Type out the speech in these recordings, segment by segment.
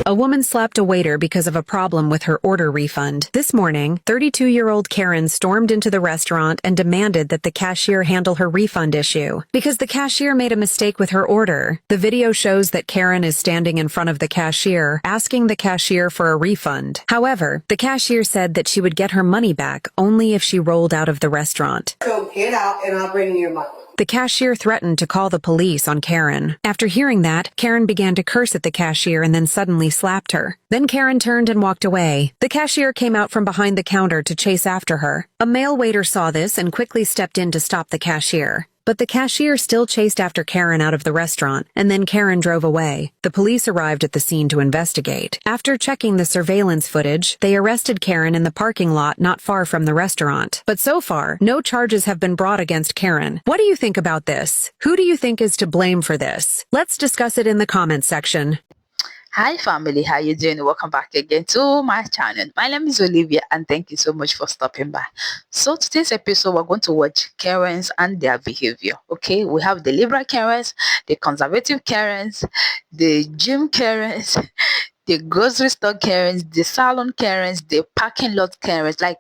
A woman slapped a waiter because of a problem with her order refund. This morning, 32-year-old Karen stormed into the restaurant and demanded that the cashier handle her refund issue because the cashier made a mistake with her order. The video shows that Karen is standing in front of the cashier, asking the cashier for a refund. However, the cashier said that she would get her money back only if she rolled out of the restaurant. So get out and I'll bring you your money. The cashier threatened to call the police on Karen. After hearing that, Karen began to curse at the cashier and then suddenly slapped her. Then Karen turned and walked away. The cashier came out from behind the counter to chase after her. A male waiter saw this and quickly stepped in to stop the cashier. But the cashier still chased after Karen out of the restaurant, and then Karen drove away. The police arrived at the scene to investigate. After checking the surveillance footage, they arrested Karen in the parking lot not far from the restaurant. But so far, no charges have been brought against Karen. What do you think about this? Who do you think is to blame for this? Let's discuss it in the comments section. Hi family, how you doing? Welcome back again to my channel. My name is Olivia and thank you so much for stopping by. So today's episode we're going to watch Karens and their behavior. Okay, we have the liberal Karens, the conservative Karens, the gym Karens, the grocery store Karens, the salon Karens, the parking lot Karens. Like,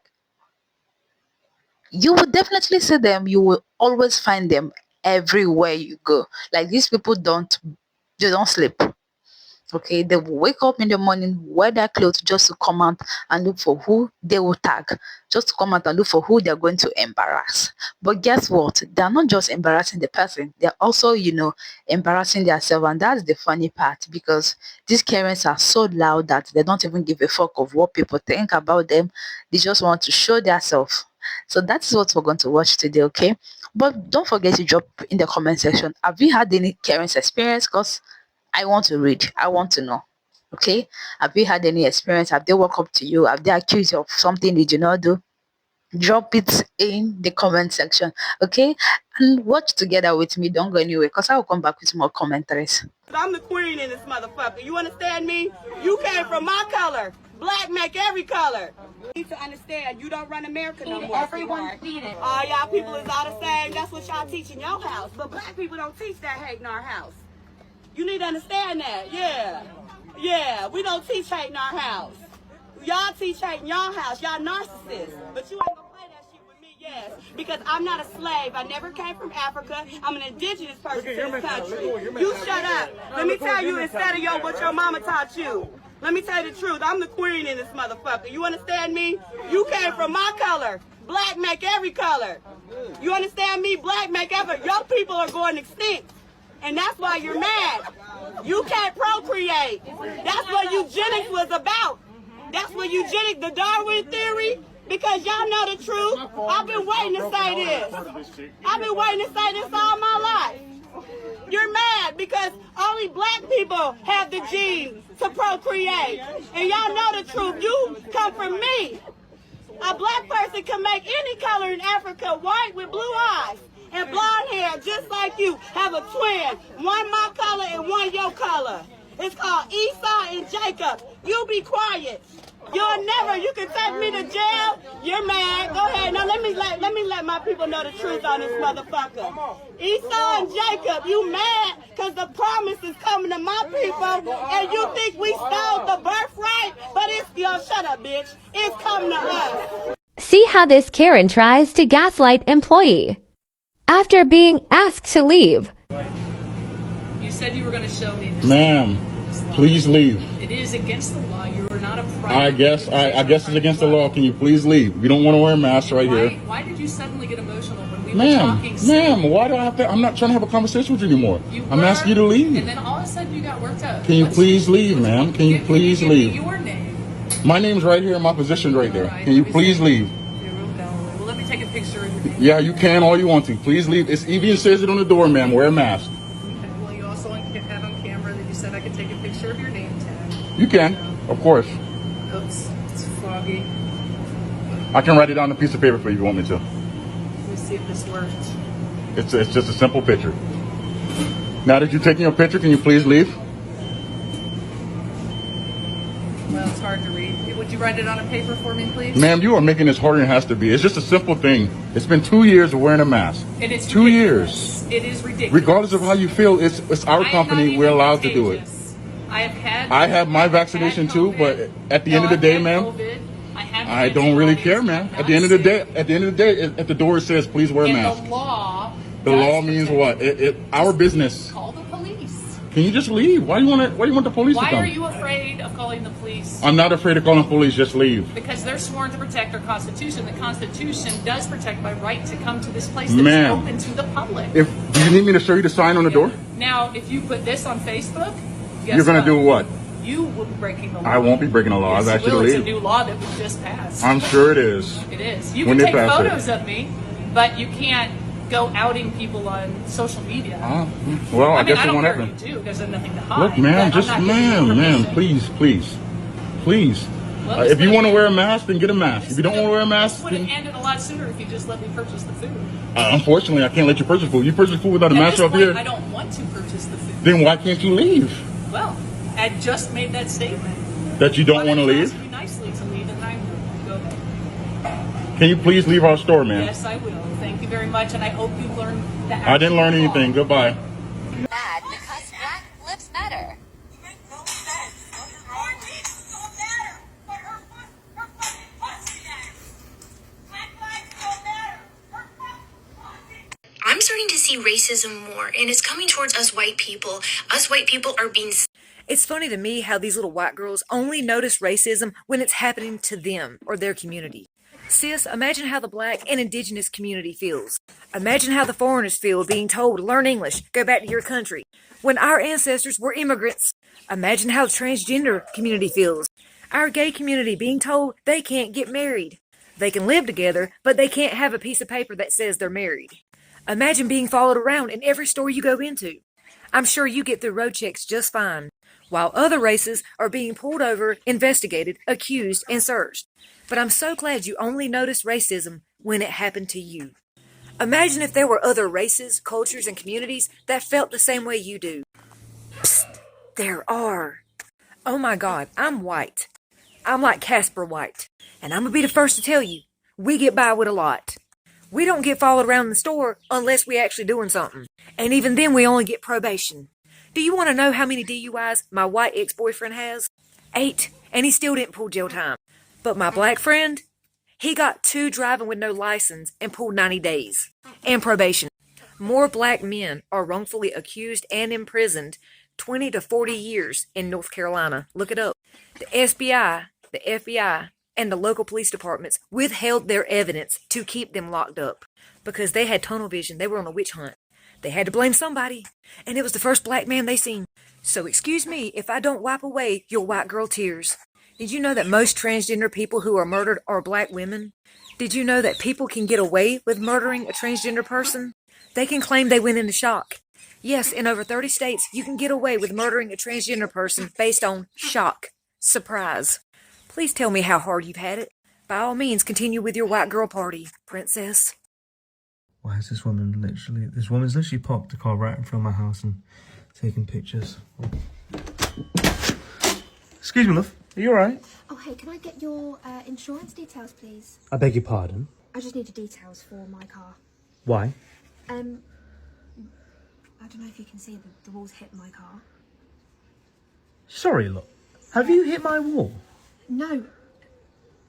you will definitely see them, you will always find them everywhere you go. Like, these people don't sleep. Okay, they will wake up in the morning, wear their clothes just to come out and look for who they will tag, just to come out and look for who they're going to embarrass. But guess what? They're not just embarrassing the person, they're also, embarrassing themselves. And that's the funny part, because these Karens are so loud that they don't even give a fuck of what people think about them. They just want to show themselves. So that's what we're going to watch today, okay? But don't forget to drop in the comment section, have you had any Karens experience? Because I want to read. I want to know. Okay? Have you had any experience? Have they walked up to you? Have they accused you of something they do not do? Drop it in the comment section. Okay? And watch together with me. Don't go anywhere, because I will come back with more commentaries. I'm the queen in this motherfucker. You understand me? You came from my color. Black make every color. You need to understand, you don't run America no more. Everyone's seen it. All y'all people is all the same. That's what y'all teach in your house. But black people don't teach that hate in our house. You need to understand that, yeah. We don't teach hate in our house. Y'all teach hate in your house. Y'all narcissists. But you ain't gonna play that shit with me, yes. Because I'm not a slave. I never came from Africa. I'm an indigenous person to this country. You shut up. Let me tell you instead of what your mama taught you. Let me tell you the truth. I'm the queen in this motherfucker. You understand me? You came from my color. Black make every color. You understand me? Black make every. Your people are going extinct. And that's why you're mad. You can't procreate. That's what eugenics was about. That's what eugenics, the Darwin theory, because y'all know the truth. I've been waiting to say this. I've been waiting to say this all my life. You're mad because only black people have the genes to procreate. And y'all know the truth. You come from me. A black person can make any color in Africa, white with blue eyes and blonde hair, just like you. Have a twin, one my color and one your color. It's called Esau and Jacob. You be quiet. You'll never. You can take me to jail. You're mad. Go ahead. Now let me let my people know the truth on this motherfucker. Esau and Jacob, you mad because the promise is coming to my people, and you think we stole the birthright? But it's shut up, bitch. It's coming to us. See how this Karen tries to gaslight employee. After being asked to leave. You said you were going to show me this. Ma'am, please leave. It is against the law. You are not a private. I guess it's against the law. Can you please leave? We don't want to wear a mask right here. Why did you suddenly get emotional when we were talking? Ma'am, why do I have to? I'm not trying to have a conversation with you anymore. I'm asking you to leave. And then all of a sudden you got worked up. Can you please leave, ma'am? Can you please leave? Your name. My name's right here. My position's right there. Can you please leave? Well, let me take a picture of you. Yeah, you can all you want to. Please leave. It even says it on the door, ma'am. Wear a mask. Okay. Well, you also have on camera that you said I could take a picture of your name tag. You can, of course. Oops, it's foggy. I can write it on a piece of paper for you if you want me to. Let me see if this works. It's just a simple picture. Now that you're taking your picture, can you please leave? Well, it's hard to read. Would you write it on a paper for me, please? Ma'am, you are making this harder than it has to be. It's just a simple thing. It's been 2 years of wearing a mask. And it's 2 years. It is ridiculous. Regardless of how you feel, it's our company. We're allowed to do it. I have my vaccination too, but at the end of the day, ma'am, I don't really care, man. At the end of the day, at the door it says, please wear a mask. The law means what? Our business. Call the police. Can you just leave? Why do you want the police to come? Why are you afraid of calling the police? I'm not afraid of calling the police. Just leave. Because they're sworn to protect our Constitution. The Constitution does protect my right to come to this place that's open to the public. Do you need me to show you the sign on the door? Now, if you put this on Facebook, you're going to do what? You will be breaking the law. I won't be breaking the law. Yes, I've actually will. leave. It's a new law that we just passed. I'm sure it is. It is. You can take photos of me, but you can't go outing people on social media. Well, I guess I it don't won't care happen. if you do, because there's nothing to hide. Look, man, just man, please. Well, if you want to wear a mask, then get a mask. If you don't want to wear a mask, this would have ended a lot sooner if you just let me purchase the food. Unfortunately, I can't let you purchase food. You purchase food without a mask up here. I don't want to purchase the food. Then why can't you leave? Well, I just made that statement. That you don't want to leave? Ask me nicely to leave, and I will. Go ahead. Can you please leave our store, man? Yes, I will. Thank you very much, and I hope you learned that. I didn't learn anything. Goodbye. Mad because Black Lives Matter. I'm starting to see racism more, and it's coming towards us white people. Us white people are being... It's funny to me how these little white girls only notice racism when it's happening to them or their community. Sis, imagine how the black and indigenous community feels. Imagine how the foreigners feel being told, learn English, go back to your country, when our ancestors were immigrants. Imagine how the transgender community feels. Our gay community being told they can't get married. They can live together, but they can't have a piece of paper that says they're married. Imagine being followed around in every store you go into. I'm sure you get through road checks just fine, while other races are being pulled over, investigated, accused, and searched. But I'm so glad you only noticed racism when it happened to you. Imagine if there were other races, cultures, and communities that felt the same way you do. Psst, there are. Oh my God, I'm white. I'm like Casper White, and I'm gonna be the first to tell you, we get by with a lot. We don't get followed around the store unless we actually doing something. And even then we only get probation. Do you want to know how many DUIs my white ex-boyfriend has? 8, and he still didn't pull jail time. But my black friend, he got 2 driving with no license and pulled 90 days. And probation. More black men are wrongfully accused and imprisoned 20 to 40 years in North Carolina. Look it up. The SBI, the FBI, and the local police departments withheld their evidence to keep them locked up because they had tunnel vision. They were on a witch hunt. They had to blame somebody, and it was the first black man they seen. So excuse me if I don't wipe away your white girl tears. Did you know that most transgender people who are murdered are black women? Did you know that people can get away with murdering a transgender person? They can claim they went into shock. Yes, in over 30 states, you can get away with murdering a transgender person based on shock. Surprise. Please tell me how hard you've had it. By all means, continue with your white girl party, princess. Why is this woman's literally parked the car right in front of my house and taking pictures. Excuse me, love. Are you alright? Oh, hey, can I get your insurance details, please? I beg your pardon? I just need the details for my car. Why? I don't know if you can see, the wall's hit my car. Sorry, look. Have you hit my wall? No.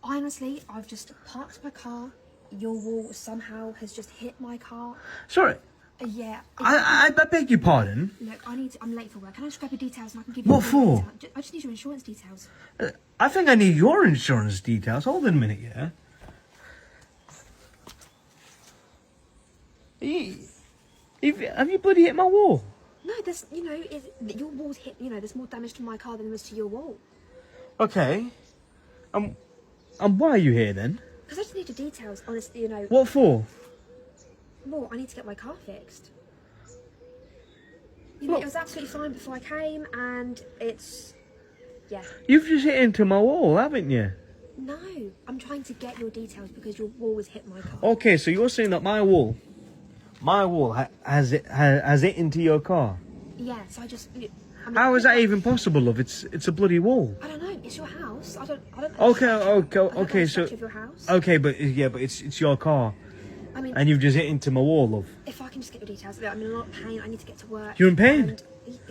Honestly, I've just parked my car. Your wall somehow has just hit my car. Sorry. Yeah. I beg your pardon? Look, I'm late for work. Can I just grab your details and I can give you... What for? I just need your insurance details. I think I need your insurance details. Hold on a minute, yeah? Have you bloody hit my wall? No, there's, your wall's hit, there's more damage to my car than there was to your wall. Okay. And why are you here then? Because I just need your details, honestly, What for? Well, I need to get my car fixed. It was absolutely fine before I came, and it's... Yeah. You've just hit into my wall, haven't you? No, I'm trying to get your details because your wall has hit my car. Okay, so you're saying that my wall has hit into your car? Yeah, so I just... How is that even possible, love? It's a bloody wall. I don't know. It's your house. I don't know. Okay. So of your house. Okay, but it's your car. I mean, and you've just hit into my wall, love. If I can just get your details. I'm in a lot of pain. I need to get to work. You're in pain?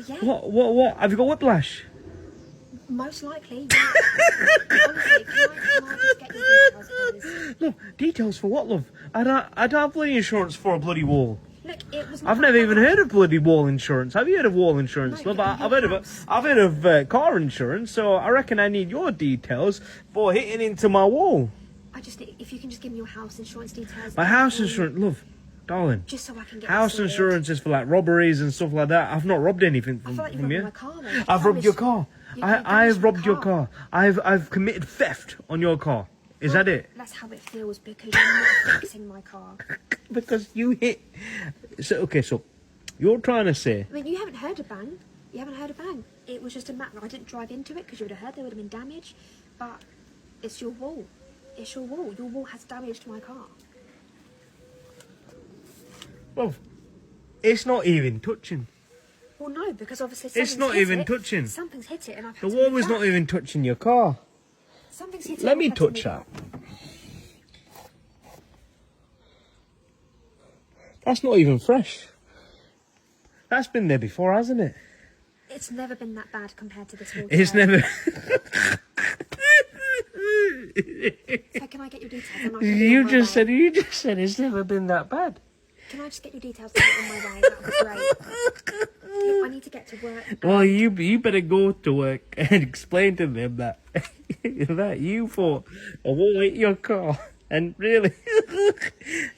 Yeah. What? Have you got whiplash? Most likely. Honestly, can I just get your details, please? Love, details for what, love? I don't have bloody insurance for a bloody wall. Look, it was. I've never even heard of bloody wall insurance. Have you heard of wall insurance, No, love? but I've heard of car insurance, so I reckon I need your details for hitting into my wall. I just need, if you can just give me your house insurance details. My house insurance, love, darling. Just so I can get house insurance is for like robberies and stuff like that. I've not robbed anything from, I feel like from you've you. robbed my car, though. I've robbed your car. I've robbed your car. I've committed theft on your car. Is that it? That's how it feels because you're not fixing my car. Because you hit. So okay, so you're trying to say. I mean, you haven't heard a bang. You haven't heard a bang. It was just a matter. I didn't drive into it because you would have heard there would have been damage. But it's your wall. It's your wall. Your wall has damaged my car. Well, it's not even touching. Well, no, because obviously It's not even touching. Something's hit it, and I've had The to wall move is not back. even touching your car. Something's hit it. Let and me I've had to touch move that. back. That's not even fresh. That's been there before, hasn't it? It's never been that bad compared to this wall. It's today. never. So can I get your details? And I can be on my way? You just said it's never been that bad. Can I just get your details and get on my way? That would be great. Look, I need to get to work. Well, you better go to work and explain to them that that you thought I won't hit your car, and really,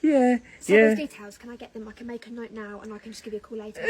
yeah, So yeah. those details, can I get them? I can make a note now, and I can just give you a call later.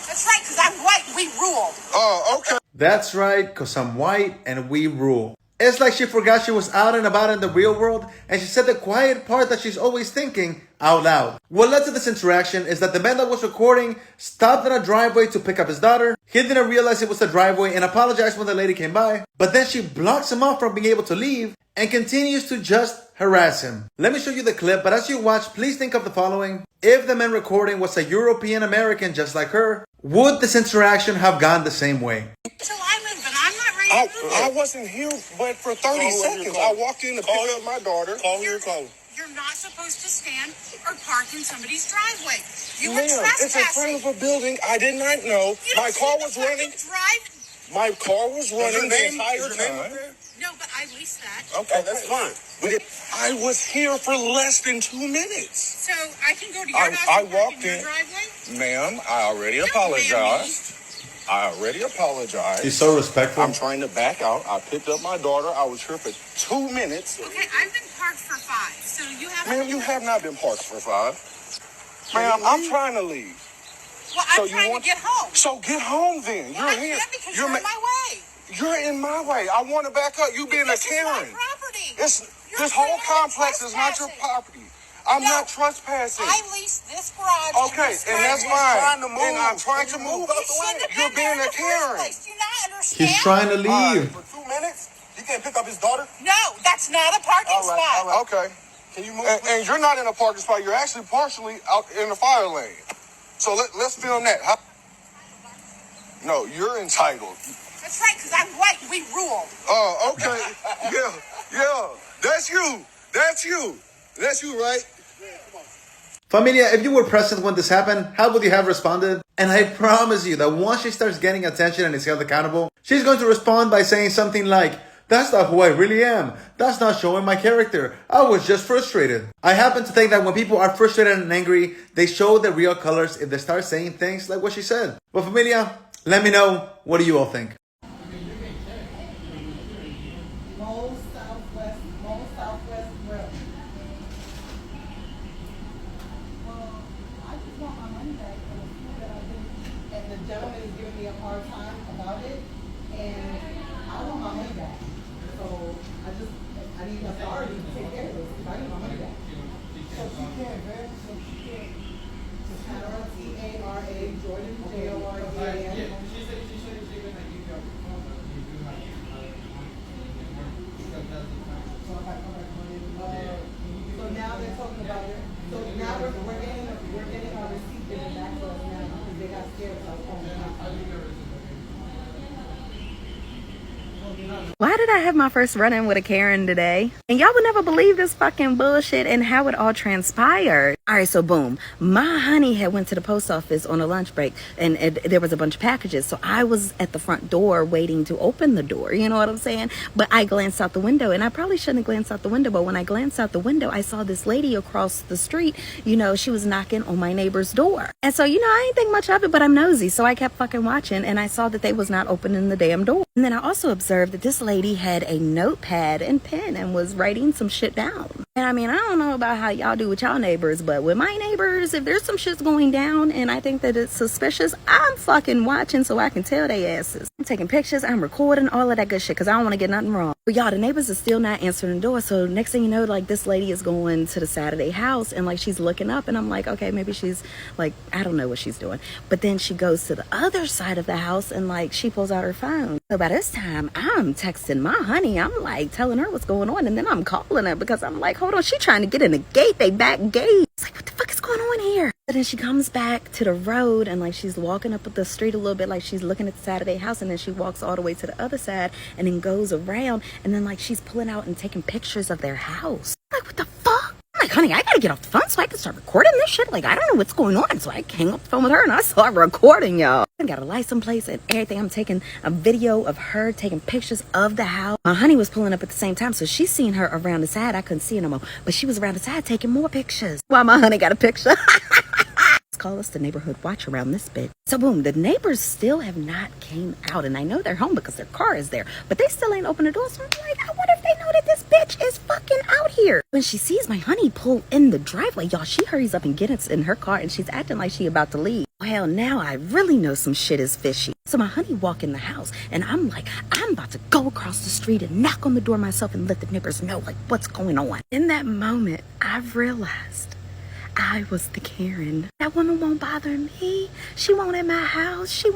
That's right, because I'm white. We rule. Oh, okay. That's right, because I'm white and we rule. It's like she forgot she was out and about in the real world, and she said the quiet part that she's always thinking out loud. What led to this interaction is that the man that was recording stopped in a driveway to pick up his daughter. He didn't realize it was the driveway and apologized when the lady came by, but then she blocks him off from being able to leave and continues to just harass him. Let me show you the clip, but as you watch, please think of the following. If the man recording was a European American just like her, would this interaction have gone the same way? Till I move, but I'm not ready to move. I wasn't here but for 30 seconds. I walked in to pick up my daughter. Call your car. You're not supposed to stand or park in somebody's driveway. You were Ma'am, it's in front trespassing. of a building. I did not know. You My don't car see was the fucking running. Drive. My car was running the entire time. No, but I leased that. Okay, that's fine. But I was here for less than 2 minutes. So I can go to your house I and park walked in your in. driveway? Ma'am, I already apologized. I already apologized. He's so respectful. I'm trying to back out. I picked up my daughter. I was here for 2 minutes. Okay, I've been parked for 5. So you have. Ma'am, you have not been parked for 5. Ma'am, I'm trying to leave. Well, I'm trying to get home. So get home then. Well, I You're here. can't because you're in my way. You're in my way. I want to back up. You being a Karen. It's my property. This whole complex is not your property. I'm not trespassing. I leased this garage. Okay, and that's fine. And I'm trying to move out the way. You're being a Karen. Do you not understand? He's trying to leave. For 2 minutes, he can't pick up his daughter. No, that's not a parking spot. All right, okay. Can you move? And you're not in a parking spot. You're actually partially out in the fire lane. So let's film that. Huh? No, you're entitled. That's right, because I'm white. We rule. Oh, okay. Yeah. That's you. That's you, right? Familia, if you were present when this happened, how would you have responded? And I promise you that once she starts getting attention and is held accountable, she's going to respond by saying something like, "That's not who I really am. That's not showing my character. I was just frustrated." I happen to think that when people are frustrated and angry, they show their real colors if they start saying things like what she said. But familia, let me know, what do you all think? Gentleman is giving me a hard time about it, and I want my money back. So I need authority to take care of this because I need my money back. So she can't, man. So she can't. Tara, T-A-R-A, Jordan, J-O-R-D-A-N. She said she gonna give you a phone. So now they're talking about it. So now we're getting Why did I have my first run-in with a Karen today? And y'all would never believe this fucking bullshit and how it all transpired. All right, so boom. My honey had went to the post office on a lunch break, and there was a bunch of packages. So I was at the front door waiting to open the door. You know what I'm saying? But I glanced out the window, and I probably shouldn't have glanced out the window. But when I glanced out the window, I saw this lady across the street. You know, she was knocking on my neighbor's door. And so, you know, I ain't think much of it, but I'm nosy. So I kept fucking watching, and I saw that they was not opening the damn door. And then I also observed that this lady had a notepad and pen and was writing some shit down. And I mean, I don't know about how y'all do with y'all neighbors, but with my neighbors, if there's some shit's going down and I think that it's suspicious, I'm fucking watching so I can tell they asses. I'm taking pictures, I'm recording, all of that good shit, because I don't want to get nothing wrong. But y'all, the neighbors are still not answering the door. So next thing you know, like, this lady is going to the side of their house and like she's looking up, and I'm like, okay, maybe she's like, I don't know what she's doing. But then she goes to the other side of the house and like she pulls out her phone. So by this time, I'm texting my honey. I'm like telling her what's going on, and then I'm calling her because I'm like, hold on, she trying to get in the gate, they back gate. It's like, what the fuck is going on here? But then she comes back to the road and like she's walking up the street a little bit, like she's looking at the side of their house, and then she walks all the way to the other side and then goes around, and then like she's pulling out and taking pictures of their house. Like, what the fuck? I'm like, honey, I gotta get off the phone so I can start recording this shit. Like, I don't know what's going on. So I hang up the phone with her and I start recording, y'all. I got a license plate and everything. I'm taking a video of her taking pictures of the house. My honey was pulling up at the same time, so she's seen her around the side. I couldn't see her no more, but she was around the side taking more pictures. While my honey got a picture. Call us the neighborhood watch around this bitch. So boom, the neighbors still have not came out, and I know they're home because their car is there, but they still ain't opened the door. So I'm like, I wonder if they know that this bitch is fucking out here. When she sees my honey pull in the driveway, y'all, she hurries up and gets in her car and she's acting like she about to leave. Well, now I really know some shit is fishy. So my honey walk in the house and I'm like, I'm about to go across the street and knock on the door myself and let the neighbors know like what's going on. In that moment, I realized I was the Karen. That woman won't bother me. She won't in my house. She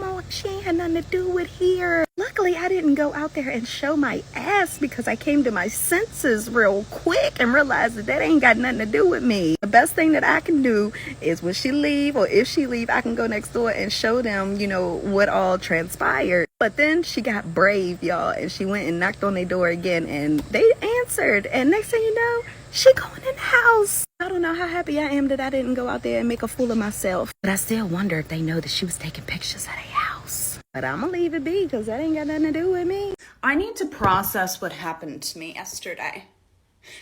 ain't had nothing to do with here. Luckily, I didn't go out there and show my ass because I came to my senses real quick and realized that ain't got nothing to do with me. The best thing that I can do is when she leave, or if she leave, I can go next door and show them, you know, what all transpired. But then she got brave, y'all, and she went and knocked on their door again, and they answered. And next thing you know, she going in the house. I don't know how happy I am that I didn't go out there and make a fool of myself. But I still wonder if they know that she was taking pictures of their house. But I'm gonna leave it be because that ain't got nothing to do with me. I need to process what happened to me yesterday.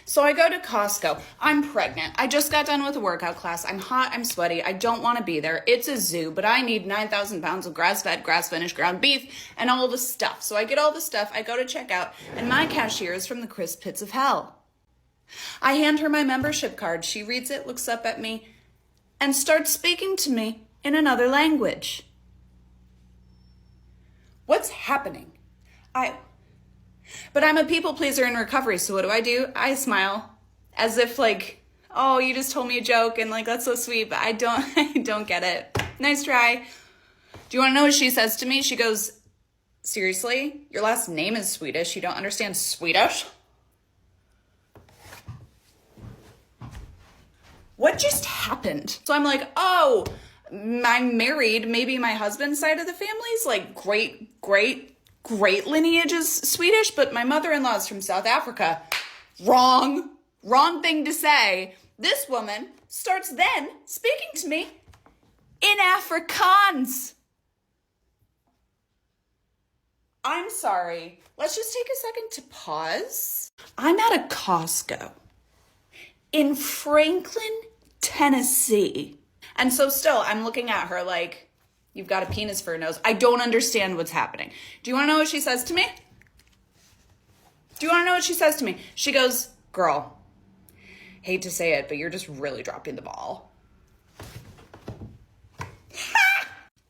So I go to Costco. I'm pregnant. I just got done with a workout class. I'm hot. I'm sweaty. I don't want to be there. It's a zoo, but I need 9,000 pounds of grass-fed, grass-finished ground beef and all the stuff. So I get all the stuff. I go to check out, and my cashier is from the crisp pits of hell. I hand her my membership card. She reads it, looks up at me, and starts speaking to me in another language. What's happening? But I'm a people pleaser in recovery, so what do? I smile as if like, oh, you just told me a joke and like, that's so sweet, but I don't get it. Nice try. Do you want to know what she says to me? She goes, seriously? Your last name is Swedish. You don't understand Swedish? What just happened? So I'm like, oh, I'm married. Maybe my husband's side of the family's like great lineage is Swedish, but my mother-in-law is from South Africa. Wrong thing to say. This woman starts then speaking to me in Afrikaans. I'm sorry. Let's just take a second to pause. I'm at a Costco in Franklin, Tennessee. And so still, I'm looking at her like, you've got a penis for a nose. I don't understand what's happening. Do you want to know what she says to me? She goes, girl, hate to say it, but you're just really dropping the ball.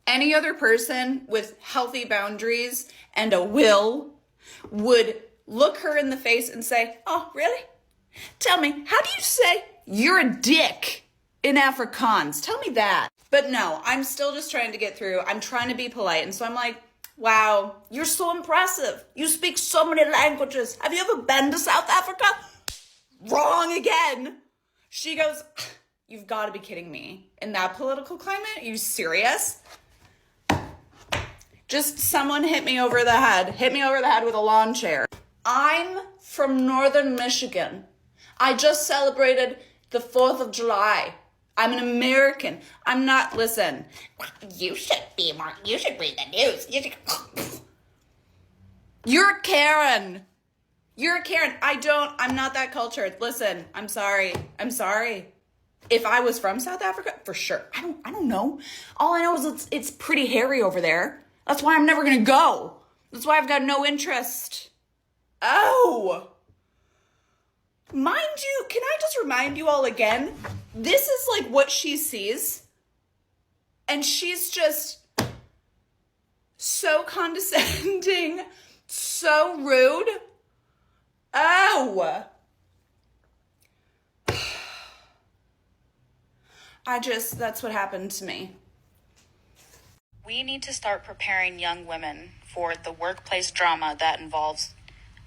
Any other person with healthy boundaries and a will would look her in the face and say, oh, really? Tell me, how do you say you're a dick in Afrikaans? Tell me that. But no, I'm still just trying to get through. I'm trying to be polite. And so I'm like, wow, you're so impressive. You speak so many languages. Have you ever been to South Africa? Wrong again. She goes, you've got to be kidding me. In that political climate? Are you serious? Just someone hit me over the head. Hit me over the head with a lawn chair. I'm from northern Michigan. I just celebrated the 4th of July. I'm an American. I'm not, listen. You should read the news. You're a Karen. You're a Karen. I'm not that cultured. Listen, I'm sorry. If I was from South Africa, for sure. I don't know. All I know is it's pretty hairy over there. That's why I'm never gonna go. That's why I've got no interest. Oh! Mind you, can I just remind you all again? This is like what she sees. And she's just so condescending, so rude. Oh! That's what happened to me. We need to start preparing young women for the workplace drama that involves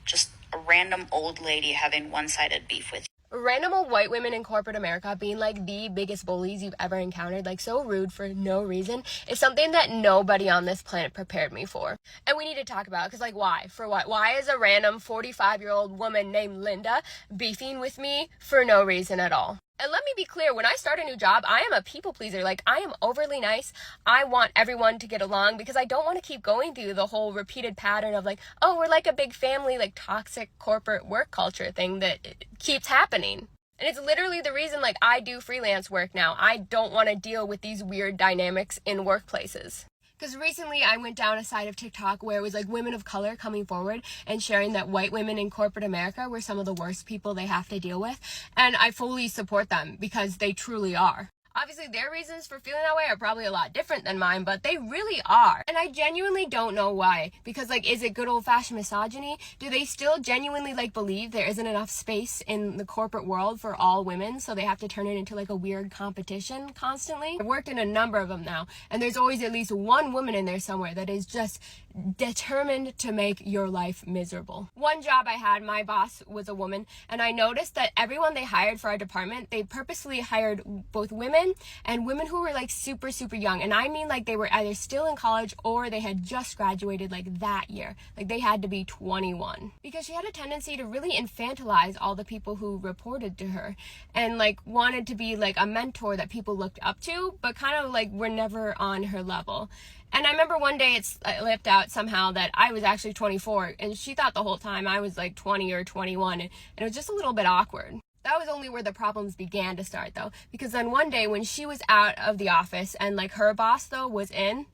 just a random old lady having one-sided beef with you. Random old white women in corporate America being like the biggest bullies you've ever encountered, like so rude for no reason, is something that nobody on this planet prepared me for. And we need to talk about it, because like why? For what? Why is a random 45-year-old woman named Linda beefing with me for no reason at all? And let me be clear, when I start a new job, I am a people pleaser. Like, I am overly nice. I want everyone to get along because I don't want to keep going through the whole repeated pattern of like, oh, we're like a big family, like toxic corporate work culture thing that keeps happening. And it's literally the reason like I do freelance work now. I don't want to deal with these weird dynamics in workplaces. Because recently I went down a side of TikTok where it was like women of color coming forward and sharing that white women in corporate America were some of the worst people they have to deal with. And I fully support them because they truly are. Obviously, their reasons for feeling that way are probably a lot different than mine, but they really are. And I genuinely don't know why. Because, like, is it good old-fashioned misogyny? Do they still genuinely, like, believe there isn't enough space in the corporate world for all women, so they have to turn it into, like, a weird competition constantly? I've worked in a number of them now, and there's always at least one woman in there somewhere that is just determined to make your life miserable. One job I had, my boss was a woman, and I noticed that everyone they hired for our department, they purposely hired both women and women who were like super young. And I mean like they were either still in college or they had just graduated like that year. Like they had to be 21. Because she had a tendency to really infantilize all the people who reported to her and like wanted to be like a mentor that people looked up to, but kind of like were never on her level. And I remember one day it slipped out somehow that I was actually 24 and she thought the whole time I was like 20 or 21 and it was just a little bit awkward. That was only where the problems began to start though, because then one day when she was out of the office and like her boss though was in,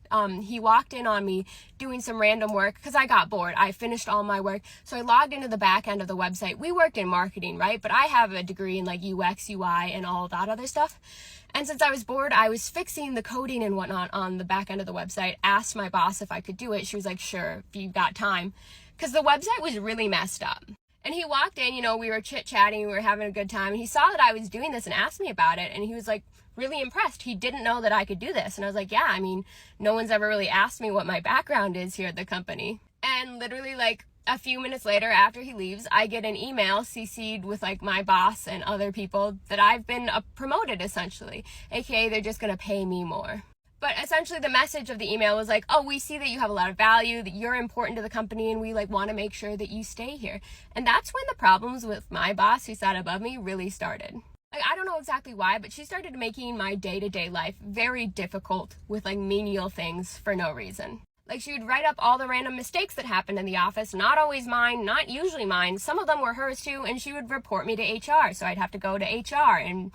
he walked in on me doing some random work because I got bored. I finished all my work. So I logged into the back end of the website. We worked in marketing, right? But I have a degree in like UX, UI and all that other stuff. And since I was bored, I was fixing the coding and whatnot on the back end of the website, asked my boss if I could do it. She was like, sure, if you've got time, because the website was really messed up. And he walked in, you know, we were chit-chatting, we were having a good time, and he saw that I was doing this and asked me about it, and he was like really impressed. He didn't know that I could do this. And I was like, yeah, I mean, no one's ever really asked me what my background is here at the company. And literally like a few minutes later after he leaves, I get an email CC'd with like my boss and other people that I've been promoted essentially, aka they're just gonna pay me more. But essentially the message of the email was like, oh, we see that you have a lot of value, that you're important to the company, and we like want to make sure that you stay here. And that's when the problems with my boss who sat above me really started. Like, I don't know exactly why, but she started making my day-to-day life very difficult with like menial things for no reason. Like she would write up all the random mistakes that happened in the office, not always mine, not usually mine. Some of them were hers too, and she would report me to HR. So I'd have to go to HR, and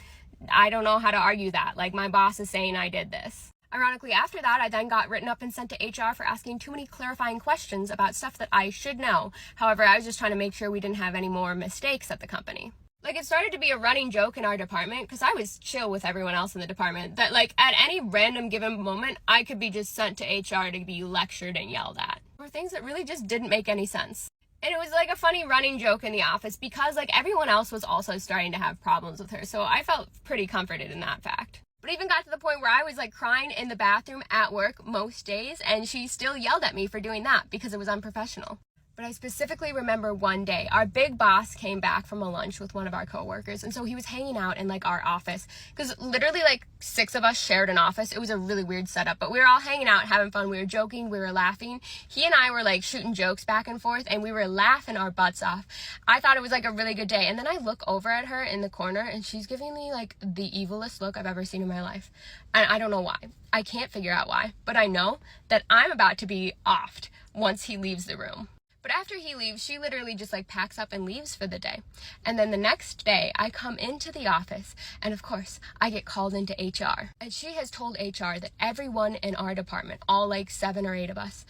I don't know how to argue that. Like my boss is saying I did this. Ironically, after that, I then got written up and sent to HR for asking too many clarifying questions about stuff that I should know. However, I was just trying to make sure we didn't have any more mistakes at the company. Like, it started to be a running joke in our department, because I was chill with everyone else in the department, that, like, at any random given moment, I could be just sent to HR to be lectured and yelled at. Or things that really just didn't make any sense. And it was like a funny running joke in the office, because, like, everyone else was also starting to have problems with her, so I felt pretty comforted in that fact. But it even got to the point where I was like crying in the bathroom at work most days, and she still yelled at me for doing that because it was unprofessional. But I specifically remember one day, our big boss came back from a lunch with one of our coworkers. And so he was hanging out in like our office, because literally like 6 of us shared an office. It was a really weird setup, but we were all hanging out, having fun. We were joking, we were laughing. He and I were like shooting jokes back and forth, and we were laughing our butts off. I thought it was like a really good day. And then I look over at her in the corner, and she's giving me like the evilest look I've ever seen in my life. And I don't know why. I can't figure out why, but I know that I'm about to be offed once he leaves the room. But after he leaves, she literally just like packs up and leaves for the day. And then the next day I come into the office, and of course I get called into HR. And she has told HR that everyone in our department, all like 7 or 8 of us,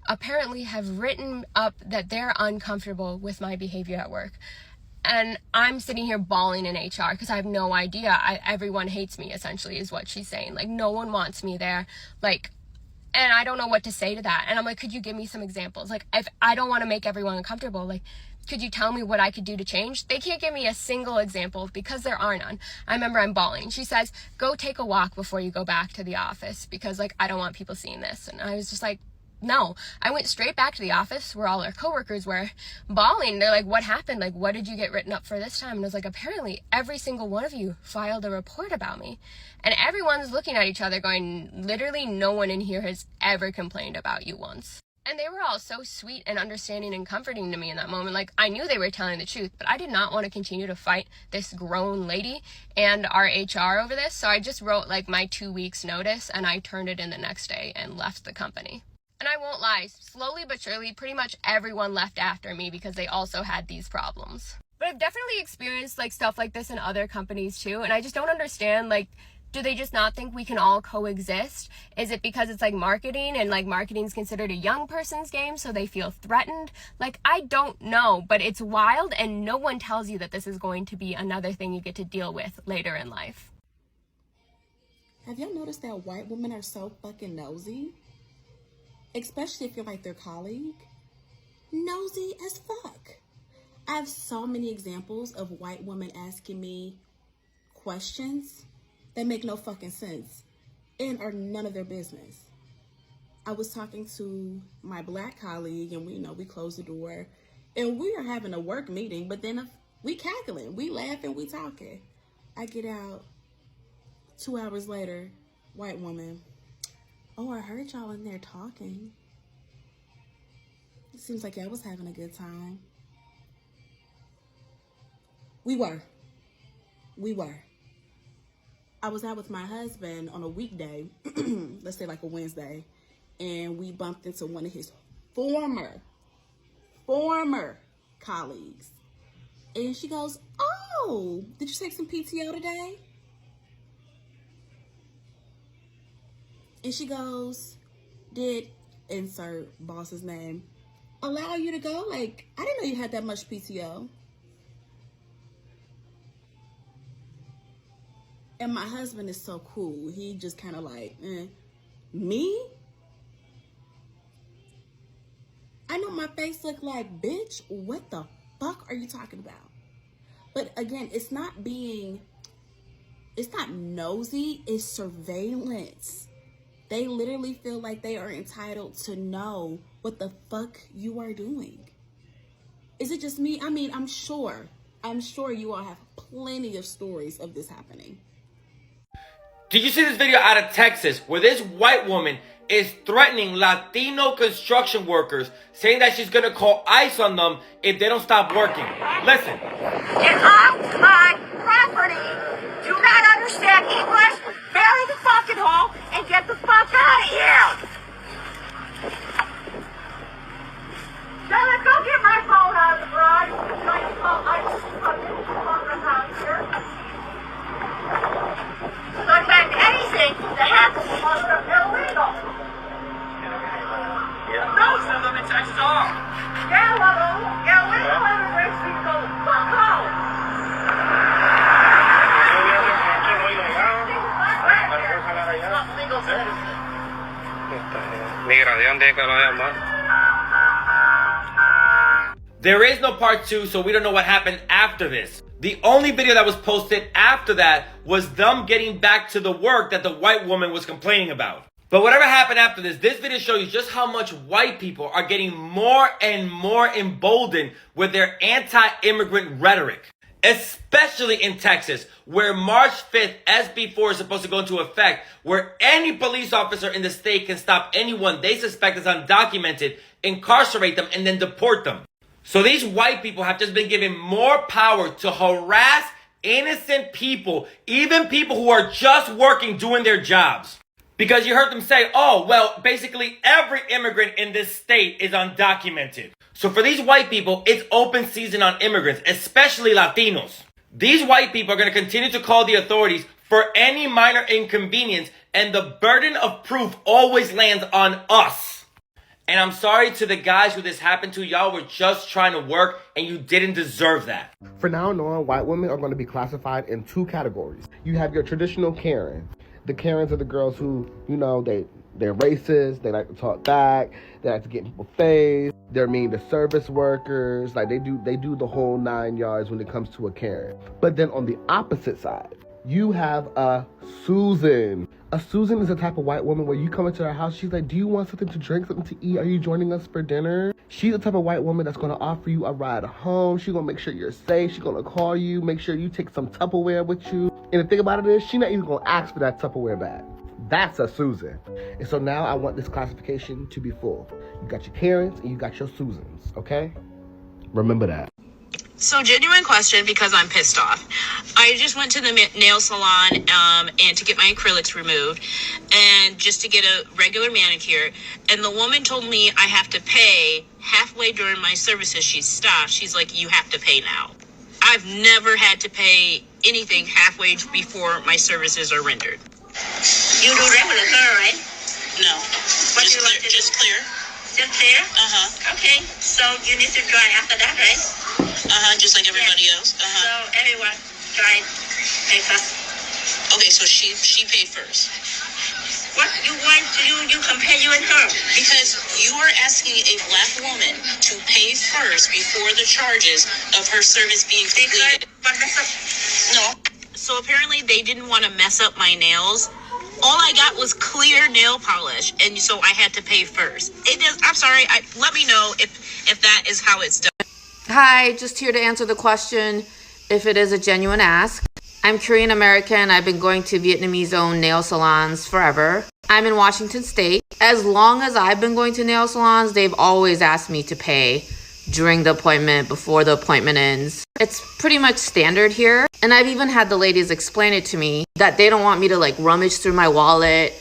apparently have written up that they're uncomfortable with my behavior at work. And I'm sitting here bawling in HR because I have no idea. Everyone hates me, essentially, is what she's saying. Like, no one wants me there. Like, and I don't know what to say to that. And I'm like, could you give me some examples? Like, if I don't want to make everyone uncomfortable, like, could you tell me what I could do to change? They can't give me a single example because there are none. I remember I'm bawling. She says, go take a walk before you go back to the office because, like, I don't want people seeing this. And I was just like, no. I went straight back to the office where all our coworkers were bawling. They're like, what happened? Like, what did you get written up for this time? And I was like, apparently every single one of you filed a report about me. And everyone's looking at each other going, literally no one in here has ever complained about you once. And they were all so sweet and understanding and comforting to me in that moment. Like, I knew they were telling the truth, but I did not want to continue to fight this grown lady and our HR over this. So I just wrote like my 2 weeks notice, and I turned it in the next day and left the company. And I won't lie, slowly but surely, pretty much everyone left after me because they also had these problems. But I've definitely experienced like stuff like this in other companies too, and I just don't understand, like, do they just not think we can all coexist? Is it because it's like marketing, and like marketing is considered a young person's game, so they feel threatened? Like, I don't know, but it's wild, and no one tells you that this is going to be another thing you get to deal with later in life. Have y'all noticed that white women are so fucking nosy? Especially if you're like their colleague. Nosy as fuck. I have so many examples of white women asking me questions that make no fucking sense and are none of their business. I was talking to my black colleague, and we closed the door, and we are having a work meeting, but then we cackling, we laughing, we talking. I get out 2 hours later, white woman, oh, I heard y'all in there talking. It seems like y'all was having a good time. We were. I was out with my husband on a weekday, let's say like a Wednesday, and we bumped into one of his former colleagues. And she goes, oh, did you take some PTO today? And she goes, did, insert boss's name, allow you to go? Like, I didn't know you had that much PTO. And my husband is so cool. He just kind of like, me? I know my face looked like, bitch, what the fuck are you talking about? But again, it's not nosy, it's surveillance. They literally feel like they are entitled to know what the fuck you are doing. Is it just me? I mean, I'm sure you all have plenty of stories of this happening. Did you see this video out of Texas where this white woman is threatening Latino construction workers, saying that she's gonna call ICE on them if they don't stop working? Listen. Get off my property! Do not understand English? Bury the fucking hole and get the fuck out of here! Shella, go get my phone out of the garage. So I can call ICE fucking out here. Sometimes anything that happens is illegal. Yeah. Most of them in Texas are. Yeah, well, illegal immigrants need to go fuck home. Legal citizens. There is no part 2, so we don't know what happened after this. The only video that was posted after that was them getting back to the work that the white woman was complaining about. But whatever happened after this video shows you just how much white people are getting more and more emboldened with their anti-immigrant rhetoric. Especially in Texas, where March 5th, SB 4 is supposed to go into effect, where any police officer in the state can stop anyone they suspect is undocumented, incarcerate them, and then deport them. So these white people have just been given more power to harass innocent people, even people who are just working, doing their jobs. Because you heard them say, oh, well, basically every immigrant in this state is undocumented. So for these white people, it's open season on immigrants, especially Latinos. These white people are going to continue to call the authorities for any minor inconvenience, and the burden of proof always lands on us. And I'm sorry to the guys who this happened to. Y'all were just trying to work, and you didn't deserve that. For now on, white women are going to be classified in 2 categories. You have your traditional Karen. The Karens are the girls who, you know, they're racist, they like to talk back, they like to get in people's face, they're mean to service workers, like they do the whole 9 yards when it comes to a Karen. But then on the opposite side, you have a Susan. A Susan is a type of white woman where you come into her house, she's like, do you want something to drink, something to eat? Are you joining us for dinner? She's the type of white woman that's going to offer you a ride home. She's going to make sure you're safe. She's going to call you, make sure you take some Tupperware with you. And the thing about it is, she's not even going to ask for that Tupperware bag. That's a Susan. And so now I want this classification to be full. You got your Karens and you got your Susans, okay? Remember that. So genuine question, because I'm pissed off. I just went to the nail salon and to get my acrylics removed and just to get a regular manicure. And the woman told me I have to pay halfway during my services. She stopped. She's like, you have to pay now. I've never had to pay anything halfway before my services are rendered. You do regular hair, right? No. What do you like to do? Just clear. Just clear? Uh-huh. Okay, so you need to dry after that, right? Uh-huh, just like everybody else. Uh-huh. So everyone dry pay first. Okay, so she paid first. What you want to do, you compare you and her. Because you are asking a black woman to pay first before the charges of her service being completed. No. So apparently they didn't want to mess up my nails. All I got was clear nail polish, and so I had to pay first. It does. I'm sorry. Let me know if that is how it's done. Hi, just here to answer the question if it is a genuine ask. I'm Korean American. I've been going to Vietnamese-owned nail salons forever. I'm in Washington State. As long as I've been going to nail salons, they've always asked me to pay during the appointment, before the appointment ends. It's pretty much standard here. And I've even had the ladies explain it to me that they don't want me to like rummage through my wallet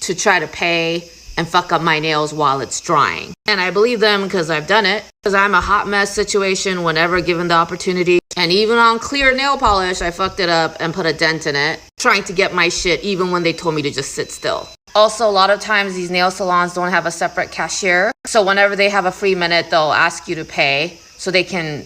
to try to pay and fuck up my nails while it's drying. And I believe them because I've done it. Because I'm a hot mess situation whenever given the opportunity. And even on clear nail polish, I fucked it up and put a dent in it, trying to get my shit even when they told me to just sit still. Also, a lot of times these nail salons don't have a separate cashier. So whenever they have a free minute, they'll ask you to pay so they can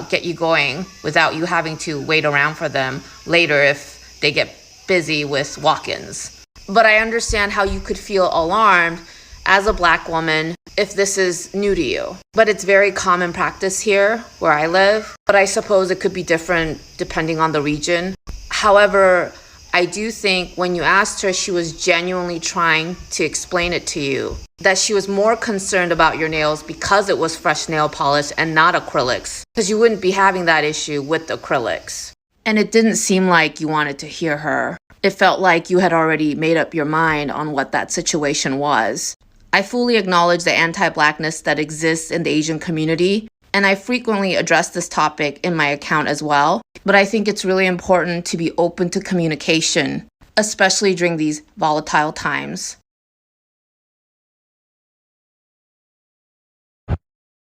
get you going without you having to wait around for them later if they get busy with walk-ins. But I understand how you could feel alarmed as a black woman if this is new to you. But it's very common practice here where I live. But I suppose it could be different depending on the region. However, I do think when you asked her, she was genuinely trying to explain it to you. That she was more concerned about your nails because it was fresh nail polish and not acrylics. Because you wouldn't be having that issue with acrylics. And it didn't seem like you wanted to hear her. It felt like you had already made up your mind on what that situation was. I fully acknowledge the anti-blackness that exists in the Asian community, and I frequently address this topic in my account as well. But I think it's really important to be open to communication, especially during these volatile times.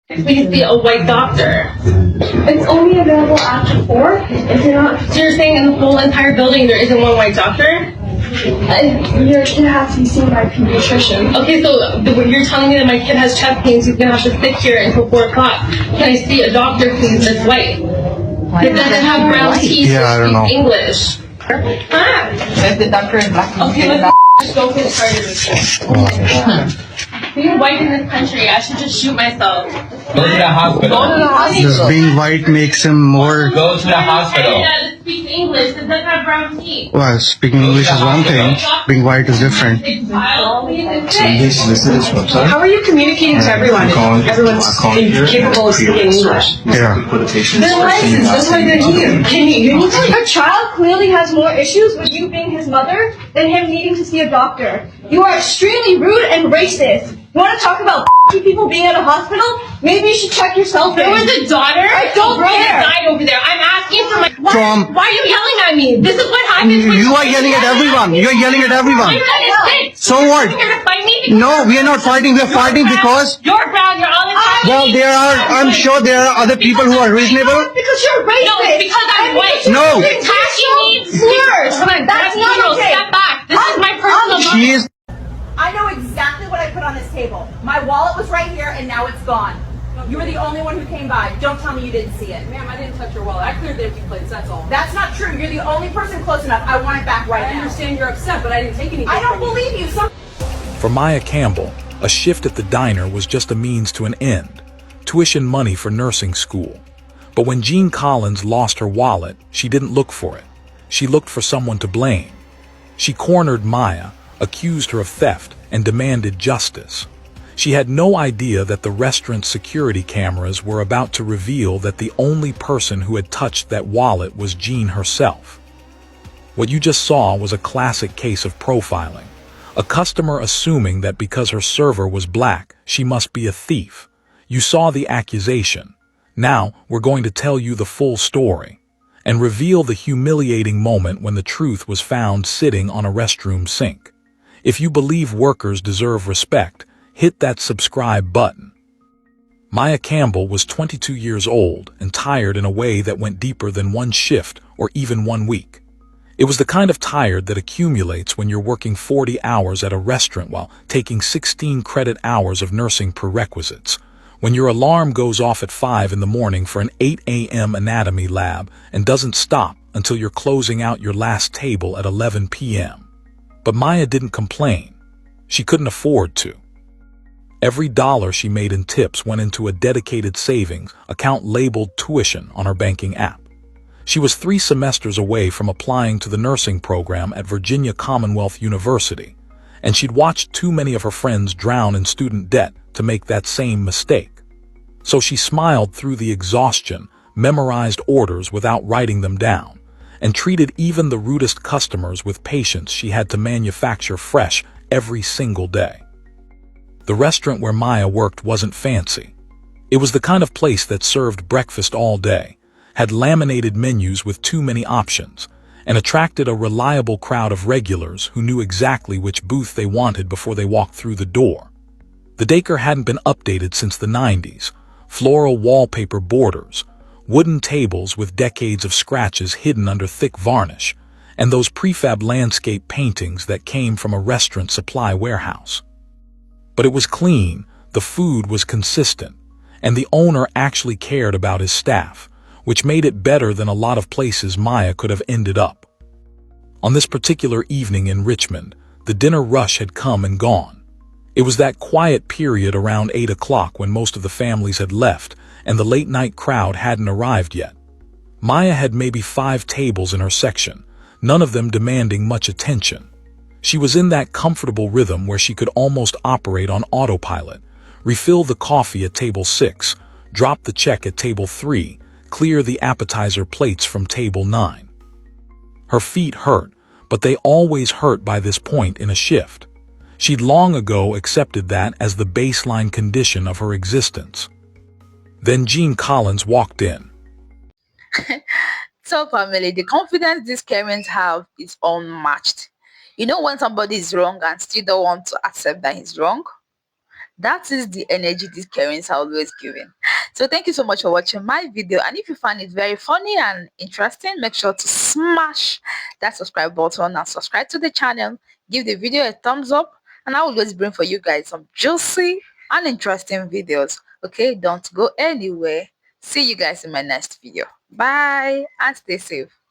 Please see a white doctor. It's only available after 4. Is it not? So you're saying in the whole entire building there isn't one white doctor? Your kid has to be seen by a pediatrician. Okay, so you're telling me that my kid has chest pains, he's gonna have to sit here until 4 o'clock. Can I see a doctor, please, that's white? It doesn't have brown teeth or speak English. Huh? If the doctor is black, okay, let's go get started with this. Being white in this country, I should just shoot myself. Go to the hospital. Go to the hospital. Does being white makes him more... Go to the hospital. Canada that speaks English that doesn't have brown teeth. Well, speaking English is one thing. Being white is different. How are you communicating to everyone? Everyone's incapable of speaking English. Yeah. Their license, that's why they're here. Your child clearly has more issues with you being his mother than him needing to see a doctor. You are extremely rude and racist. You want to talk about people being at a hospital? Maybe you should check yourself. There was a daughter. I don't care. Died over there. I'm asking for my. Why are you yelling at me? This is what happens. You are yelling at everyone. You are yelling at everyone. So what? No, we are not fighting. We are fighting because... You're brown. You're all in. Well, I'm sure there are other people who are reasonable. Because you're racist. No, it's because I'm white. No. You're attacking me slurs. That's not okay. Step back. This is my personal. She is... I know exactly what I put on this table. My wallet was right here and now it's gone. You were the only one who came by. Don't tell me you didn't see it. Ma'am, I didn't touch your wallet. I cleared the empty plates, that's all. That's not true. You're the only person close enough. I want it back right now. I understand you're upset, but I didn't take anything. I don't believe you. For Maya Campbell, a shift at the diner was just a means to an end. Tuition money for nursing school. But when Jean Collins lost her wallet, she didn't look for it. She looked for someone to blame. She cornered Maya, accused her of theft, and demanded justice. She had no idea that the restaurant's security cameras were about to reveal that the only person who had touched that wallet was Jean herself. What you just saw was a classic case of profiling. A customer assuming that because her server was black, she must be a thief. You saw the accusation. Now, we're going to tell you the full story and reveal the humiliating moment when the truth was found sitting on a restroom sink. If you believe workers deserve respect, hit that subscribe button. Maya Campbell was 22 years old and tired in a way that went deeper than one shift or even 1 week. It was the kind of tired that accumulates when you're working 40 hours at a restaurant while taking 16 credit hours of nursing prerequisites, when your alarm goes off at 5 in the morning for an 8 a.m. anatomy lab and doesn't stop until you're closing out your last table at 11 p.m. But Maya didn't complain. She couldn't afford to. Every dollar she made in tips went into a dedicated savings account labeled tuition on her banking app. She was 3 semesters away from applying to the nursing program at Virginia Commonwealth University, and she'd watched too many of her friends drown in student debt to make that same mistake. So she smiled through the exhaustion, memorized orders without writing them down, and treated even the rudest customers with patience she had to manufacture fresh every single day. The restaurant where Maya worked wasn't fancy. It was the kind of place that served breakfast all day, had laminated menus with too many options, and attracted a reliable crowd of regulars who knew exactly which booth they wanted before they walked through the door. The decor hadn't been updated since the 90s. Floral wallpaper borders, wooden tables with decades of scratches hidden under thick varnish, and those prefab landscape paintings that came from a restaurant supply warehouse. But it was clean, the food was consistent, and the owner actually cared about his staff, which made it better than a lot of places Maya could have ended up. On this particular evening in Richmond, the dinner rush had come and gone. It was that quiet period around 8 o'clock when most of the families had left and the late-night crowd hadn't arrived yet. Maya had maybe 5 tables in her section, none of them demanding much attention. She was in that comfortable rhythm where she could almost operate on autopilot, refill the coffee at table 6, drop the check at table 3, clear the appetizer plates from table 9. Her feet hurt, but they always hurt by this point in a shift. She'd long ago accepted that as the baseline condition of her existence. Then Jean Collins walked in. So family, the confidence these Karens have is unmatched. You know when somebody is wrong and still don't want to accept that he's wrong? That is the energy these Karens are always giving. So thank you so much for watching my video, and if you find it very funny and interesting, make sure to smash that subscribe button and subscribe to the channel. Give the video a thumbs up, and I will always bring for you guys some juicy and interesting videos. Okay, don't go anywhere. See you guys in my next video. Bye and stay safe.